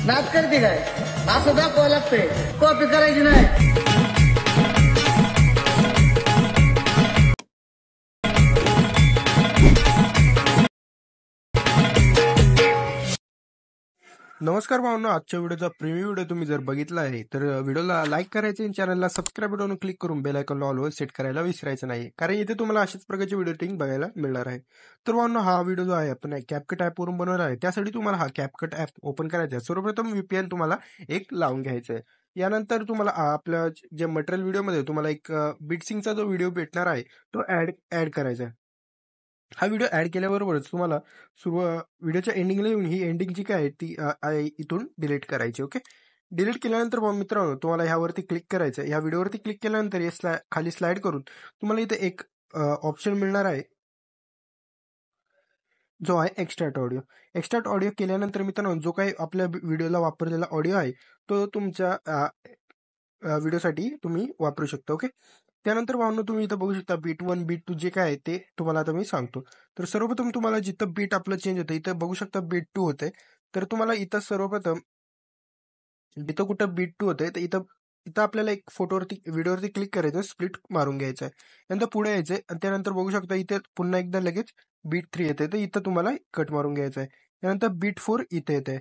नाच करते काय असं दाखवावं लागतंय, कॉपी करायची नाही. नमस्कार भावना, आजच्या व्हिडिओचा प्रीव्यू व्हिडिओ तुम्ही जर बघितला आहे तर व्हिडिओला लाईक करायचे आणि चॅनलला सबस्क्राईब बटन क्लिक करून बेल आयकॉनला ऑलवर सेट करायला विसरायचं नाही, कारण इथे तुम्हाला अशाच प्रकारचे व्हिडिओ टिंग बघायला मिळणार आहे. तर भावना, हा व्हिडिओ जो आहे आपण कॅपकट ॲपवरून बनवला आहे. त्यासाठी तुम्हाला हा कॅपकट ॲप ओपन करायचा आहे. सर्वप्रथम VPN तुम्हाला एक लावून घ्यायचा आहे. यानंतर तुम्हाला आपल्या जे मटेरियल व्हिडिओमध्ये तुम्हाला एक बीटसिंगचा जो व्हिडिओ भेटणार आहे तो ऍड करायचा आहे. हा व्हिडिओ ऍड केल्याबरोबरच तुम्हाला व्हिडिओच्या एंडिंगला येऊन ही एंडिंग जी काय आहे ती इथून डिलीट करायची. ओके, डिलीट केल्यानंतर मग मित्रांनो तुम्हाला ह्यावरती क्लिक करायचं. या व्हिडिओवरती क्लिक केल्यानंतर हे खाली स्लाइड करून तुम्हाला इथे एक ऑप्शन मिळणार आहे जो आहे एक्स्ट्राक्ट ऑडिओ. एक्स्ट्राक्ट ऑडिओ केल्यानंतर मित्रांनो जो काही आपल्या व्हिडिओला वापरलेला ऑडिओ आहे तो तुमच्या व्हिडिओसाठी तुम्ही वापरू शकता. ओके, त्यानंतर भावना तुम्ही इथं बघू शकता बीट 1 बीट 2 जे काय आहे ते तुम्हाला आता मी सांगतो. तर सर्वप्रथम तुम्हाला जिथं बीट आपलं चेंज होतं इथं बघू शकता बीट 2 होते. तर तुम्हाला इथं सर्वप्रथम जिथं कुठं बीट 2 होते तर इथं इथं आपल्याला एक व्हिडिओवरती क्लिक करायचं, स्प्लिट मारून घ्यायचं आहे. त्यानंतर पुढे यायचंय आणि त्यानंतर बघू शकता इथे पुन्हा एकदा लगेच बीट 3 येते, तर इथं तुम्हाला कट मारून घ्यायचं आहे. त्यानंतर बीट 4 इथे येते,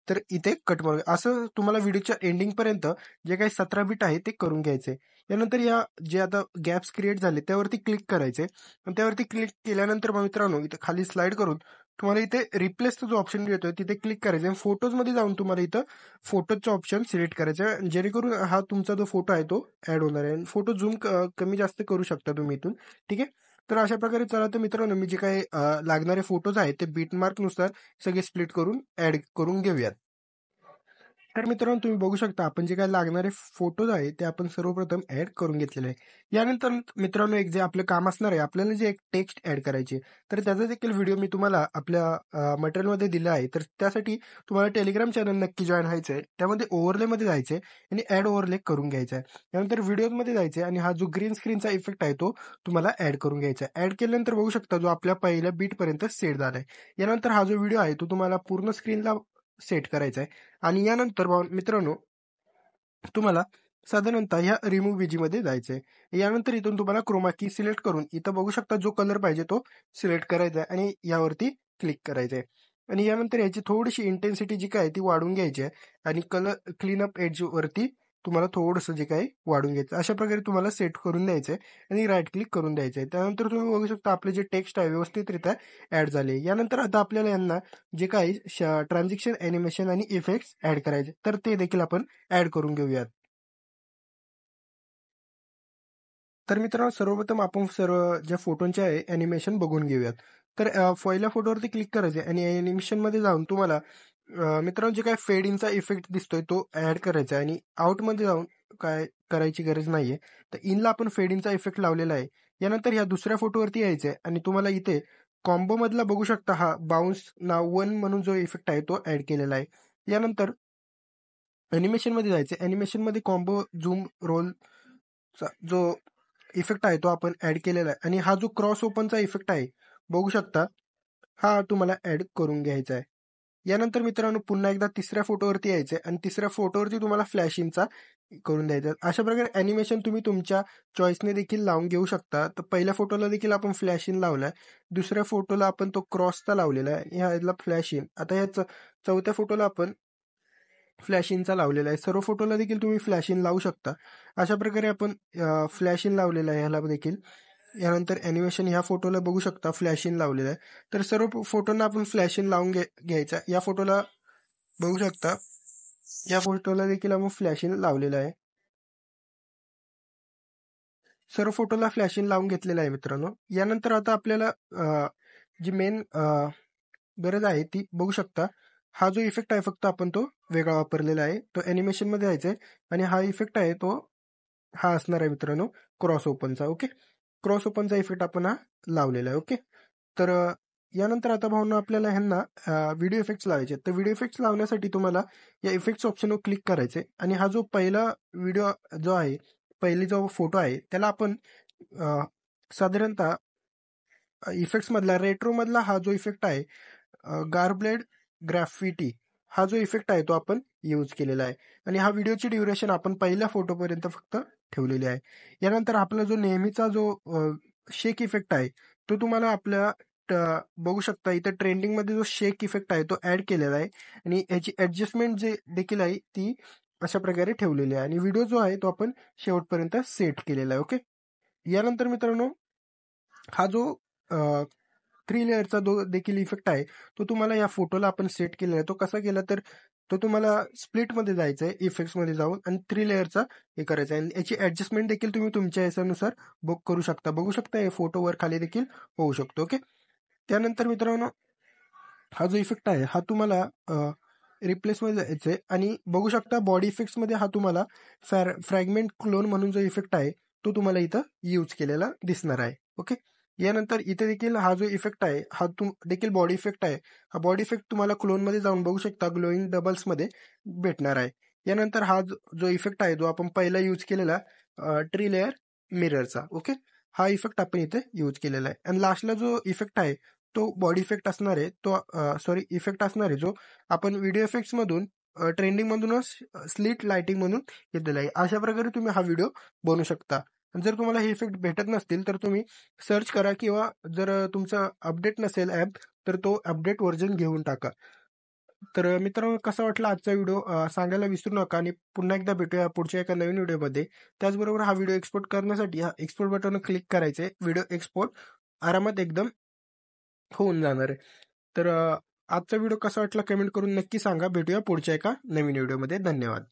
तर इथे कट मारून असं तुम्हाला व्हिडिओच्या एंडिंग पर्यंत जे काही 17 बीट आहे ते करून घ्यायचे. यानंतर या जे आता गॅप्स क्रिएट झाले त्यावरती क्लिक करायचे आणि त्यावरती क्लिक केल्यानंतर मग मित्रांनो इथे खाली स्लाइड करून तुम्हाला इथे रिप्लेसचा जो ऑप्शन येतोय तिथे क्लिक करायचं आणि फोटोजमध्ये जाऊन तुम्हाला इथं फोटोचा ऑप्शन सिलेक्ट करायचा आहे, जेणेकरून हा तुमचा जो फोटो आहे तो ऍड होणार आहे. आणि फोटो झूम कमी जास्त करू शकता तुम्ही इथून. ठीक आहे, तर अशा प्रकारे चला तर मित्रांनो मी जे काही लागणारे फोटोज आहेत ते बीटमार्क नुसार सगळे स्प्लिट करून ऍड करून घेऊयात. तर मित्रांनो तुम्ही बघू शकता आपण जे काही लागणारे फोटोज आहे ते आपण सर्वप्रथम ऍड करून घेतलेले आहे. यानंतर मित्रांनो एक जे आपलं काम असणार आहे, आपल्याला जे एक टेक्स्ट ऍड करायचे, तर त्याचा देखील व्हिडिओ मी तुम्हाला आपल्या मटेरियलमध्ये दिला आहे. तर त्यासाठी तुम्हाला टेलिग्राम चॅनल नक्की जॉईन व्हायचं आहे. त्यामध्ये ओव्हरलेमध्ये जायचे आणि ऍड ओव्हरले करून घ्यायचा आहे. त्यानंतर व्हिडिओमध्ये जायचे आणि हा जो ग्रीन स्क्रीनचा इफेक्ट आहे तो तुम्हाला ऍड करून घ्यायचा आहे. ऍड केल्यानंतर बघू शकता जो आपल्या पहिल्या बीट पर्यंत सेट झालाय. यानंतर हा जो व्हिडिओ आहे तो तुम्हाला पूर्ण स्क्रीनला सेट करायचा आहे. आणि यानंतर मित्रांनो तुम्हाला साधारणतः ह्या रिमूव्ह विजी मध्ये जायचंय. यानंतर इथून तुम्हाला क्रोमा की सिलेक्ट करून इथं बघू शकता जो कलर पाहिजे तो सिलेक्ट करायचा आहे आणि यावरती क्लिक करायचंय. आणि यानंतर याची थोडीशी इंटेन्सिटी जी काय ती वाढून घ्यायची आहे आणि कलर क्लीनअप एज वरती तुम्हाला थोडंसं जे काही वाढून घ्यायचं. अशा प्रकारे तुम्हाला सेट करून द्यायचंय आणि राईट क्लिक करून द्यायचंय. त्यानंतर तुम्ही बघू शकता आपले जे टेक्स्ट आहे व्यवस्थितरित्या ऍड झाले. यानंतर आता आपल्याला यांना जे काही ट्रान्झॅक्शन, ॲनिमेशन आणि इफेक्ट्स ऍड करायचे, तर ते देखील आपण ऍड करून घेऊयात. तर मित्रांनो सर्वप्रथम आपण सर्व ज्या फोटोंचे आहे ॲनिमेशन बघून घेऊयात. तर पहिल्या फोटोवरती क्लिक करायचे आणि ॲनिमेशनमध्ये जाऊन तुम्हाला मित्रांनो जे काय फेड इनचा इफेक्ट दिसतोय तो ऍड करायचा आहे आणि आउटमध्ये जाऊन काय करायची गरज नाहीये. तर इनला आपण फेड इनचा इफेक्ट लावलेला आहे. यानंतर ह्या दुसऱ्या फोटोवरती यायचंय आणि तुम्हाला इथे कॉम्बो मधला बघू शकता हा बाउन्स नाव 1 म्हणून जो इफेक्ट आहे तो ऍड केलेला आहे. यानंतर ॲनिमेशनमध्ये जायचं. ॲनिमेशनमध्ये कॉम्बो झूम रोलचा जो इफेक्ट आहे तो आपण ऍड केलेला आहे आणि हा जो क्रॉस ओपनचा इफेक्ट आहे बघू शकता हा तुम्हाला ऍड करून घ्यायचा आहे. यानंतर मित्रांनो पुन्हा एकदा तिसऱ्या फोटोवरती यायचंय आणि तिसऱ्या फोटोवरती तुम्हाला फ्लॅशिंगचा करून द्यायचा. अशा प्रकारे ॲनिमेशन तुम्ही तुमच्या चॉईसने देखील लावून घेऊ शकता. तर पहिल्या फोटोला देखील आपण फ्लॅशिंग लावलाय, दुसऱ्या फोटोला आपण तो क्रॉसचा लावलेला आहे आणि ह्याला फ्लॅशिंग. आता ह्या चौथ्या फोटोला आपण फ्लॅशिंगचा लावलेला आहे. सर्व फोटोला देखील तुम्ही फ्लॅशिंग लावू शकता. अशा प्रकारे आपण फ्लॅशिंग लावलेला आहे ह्याला देखील. यानंतर ॲनिमेशन ह्या फोटोला बघू शकता फ्लॅशिंग लावलेलं आहे. तर सर्व फोटोंना आपण फ्लॅशिंग लावून घ्यायचा. या फोटोला बघू शकता, या फोटोला देखील आपण फ्लॅशिंग लावलेलं आहे. सर्व फोटोला फ्लॅशिंग लावून घेतलेलं आहे मित्रांनो. यानंतर आता आपल्याला जी मेन गरज आहे ती बघू शकता. हा जो इफेक्ट आहे फक्त आपण तो वेगळा वापरलेला आहे. तो ॲनिमेशनमध्ये जायचा आहे आणि हा इफेक्ट आहे तो हा असणार आहे मित्रांनो क्रॉस ओपनचा. ओके, क्रॉस ओपनचा इफेक्ट आपण हा लावलेला आहे. ओके, तर यानंतर आता भावना आपल्याला ह्यांना व्हिडिओ इफेक्ट्स लावायचे. तर व्हिडिओ इफेक्ट्स लावण्यासाठी तुम्हाला या इफेक्ट्स ऑप्शनवर क्लिक करायचे आणि हा जो पहिला व्हिडिओ जो आहे, पहिली जो फोटो आहे त्याला आपण साधारणतः इफेक्ट्स मधला रेट्रो मधला हा जो इफेक्ट आहे गार्ब्लेड ग्राफिटी हा जो इफेक्ट आहे तो आपण यूज केलेला आहे आणि हा व्हिडिओची ड्युरेशन आपण पहिल्या फोटोपर्यंत फक्त ठेवलेली आहे. यानंतर आपला जो नेहमीचा जो शेक इफेक्ट आहे तो तुम्हाला आपल्या बघू शकता इथं ट्रेंडिंगमध्ये जो शेक इफेक्ट आहे तो ऍड केलेला आहे आणि याची ऍडजस्टमेंट जे देखील आहे ती अशा प्रकारे ठेवलेली आहे आणि व्हिडिओ जो आहे तो आपण शेवटपर्यंत सेट केलेला आहे. ओके. यानंतर मित्रांनो हा जो 3 लेअरचा जो देखील इफेक्ट आहे तो तुम्हाला या फोटोला आपण सेट केलेला आहे. तो कसा केला तर तो तुम्हाला स्प्लिटमध्ये जायचं आहे, इफेक्ट्समध्ये जाऊन आणि 3 लेअरचा हे करायचं आहे आणि याची ऍडजस्टमेंट देखील तुम्ही तुमच्या याच्यानुसार करू शकता. बघू शकता हे फोटो वर खाली देखील होऊ शकतो. ओके. त्यानंतर मित्रांनो हा जो इफेक्ट आहे हा तुम्हाला रिप्लेसमध्ये जायचं आहे आणि बघू शकता बॉडी इफेक्ट्समध्ये हा तुम्हाला फ्रॅगमेंट क्लोन म्हणून जो इफेक्ट आहे तो तुम्हाला इथं यूज केलेला दिसणार आहे. ओके. यानंतर इथे देखील हा जो इफेक्ट आहे हा देखील बॉडी इफेक्ट आहे. हा बॉडी इफेक्ट तुम्हाला क्लोनमध्ये जाऊन बघू शकता ग्लोईंग डबल्समध्ये भेटणार आहे. यानंतर हा जो इफेक्ट आहे जो आपण पहिला यूज केलेला ट्री लेअर मिररचा. ओके. हा इफेक्ट आपण इथे यूज केलेला आहे आणि लास्टला जो इफेक्ट आहे तो बॉडी इफेक्ट असणार आहे तो इफेक्ट असणार आहे जो आपण व्हिडिओ इफेक्ट्स मधून ट्रेंडिंग मधूनच स्लिट लाइटिंग म्हणून घेतलेला आहे. अशा प्रकारे तुम्ही हा व्हिडिओ बनवू शकता. जर तुम्हाला हे इफेक्ट भेटत नसतील तर तुम्ही सर्च करा किंवा जर तुमचा अपडेट नसेल ऍप तर तो अपडेट व्हर्जन घेऊन टाका. तर मित्रांनो कसा वाटला आजचा व्हिडिओ सांगायला विसरू नका आणि पुन्हा एकदा भेटूया पुढच्या एका नवीन व्हिडिओमध्ये. त्याचबरोबर हा व्हिडिओ एक्सपोर्ट करण्यासाठी हा एक्सपोर्ट बटन क्लिक करायचे. व्हिडिओ एक्सपोर्ट आरामात एकदम होऊन जाणार आहे. तर आजचा व्हिडिओ कसा वाटला कमेंट करून नक्की सांगा. भेटूया पुढच्या एका नवीन व्हिडिओमध्ये. धन्यवाद.